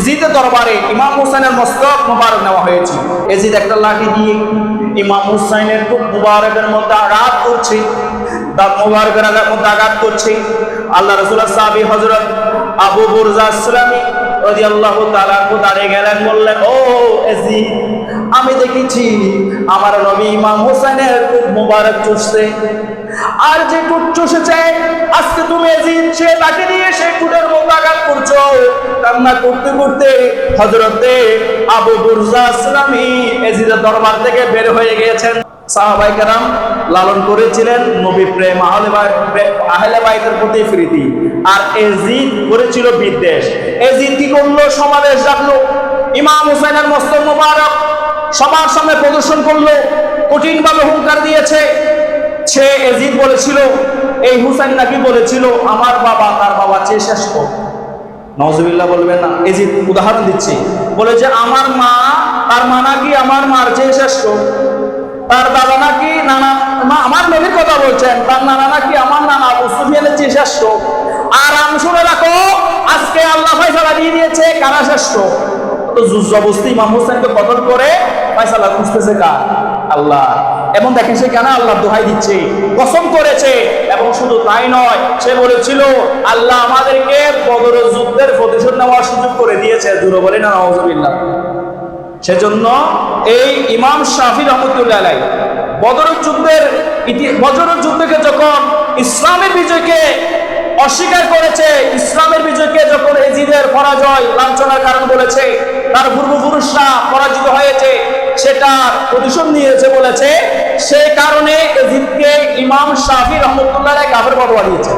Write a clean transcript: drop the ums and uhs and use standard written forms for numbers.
এজিদের দরবারে ইমাম হুসাইনের মস্তক মুবারক নেওয়া হয়েছে। এজিদ একটা লাঠি দিয়ে ইমাম হুসাইনের খুব মুবারকের মধ্যে আঘাত করছে, দাঁত মুবারকের মধ্যে আঘাত করছে। আল্লাহ রাসূলের সাহাবী হযরত আবু বুরজা আসলামী রাদিয়াল্লাহু তাআলা দাঁড়িয়ে গেলেন, বললেন, ও এজিদ, আমি দেখেছি আমার নবী ইমাম হুসাইনের খুব মুবারক চুষছে, আর যে টুট চুষেছে আজকে তুমি এজিদ সে লাঠি দিয়ে সে টুটের মধ্যে আঘাত করছো। কান্না করতে করতে হযরতে আবু বুরজা আসলামী এজিদের দরবার থেকে বের হয়ে গিয়েছেন। সাহাবায়ে কেরাম লালন করেছিলেন নবী প্রেম, আহলে বাইতের প্রতি প্রীতি, আর এজিদ করেছিল বিদ্বেষ। এজিদ কি করলো? সমাবেশ ডাকলো, ইমাম হুসাইনের মস্তক মুবারক সবার সামনে প্রদর্শন করলো, কঠিনভাবে হুঙ্কার দিয়েছে। সে এজিদ বলেছিল, এই হুসাইন নাকি বলেছিল আমার বাবা তার বাবা চেয়ে শ্রেষ্ঠ। নাউজুবিল্লাহ বলবেন না, এজিদ উদাহরণ দিচ্ছি, বলে যে আমার মা, তার মা নাকি আমার মার চেয়ে শ্রেষ্ঠ, তার দাদা নাকি নানা, আমার নবীর কথা বলছেন, তার নানা নাকি আমার নানা আবু সুফিয়ানের চেয়ে শ্রেষ্ঠ। আর আমি শুনে রাখো, আজকে আল্লাহ ফয়সালা দিয়ে দিয়েছে কারা শ্রেষ্ঠ। তো জবরদস্তি ইমাম হোসেনকে কতল করে ফয়সালা খুঁজতেছে কার? আল্লাহ। এবং দেখেন সে কেন আল্লাহ দোহাই দিচ্ছে, কসম করেছে। এবং শুধু তাই নয়, সে বলেছিল আল্লাহ আমাদেরকে বদরের যুদ্ধের প্রতিশোধ নেওয়ার সুযোগ করে দিয়েছে। জুড়ে বলি না নাউজুবিল্লাহ। সেজন্য এই ইমাম শাফি রহমতুল্লাহ আলাইহি বদরের যুদ্ধকে যখন ইসলামের বিজয়কে অস্বীকার করেছে, ইসলামের বিজয়কে যখন এজিদের পরাজয় লাঞ্ছনার কারণ বলেছে, তার পূর্বপুরুষরা পরাজিত হয়েছে সেটার প্রতিশোধ নিয়েছে বলেছে, সেই কারণে এজিদকে ইমাম শাফি রহমতুল্লাহ আলাইহি কাফের ফতোয়া দিয়েছে।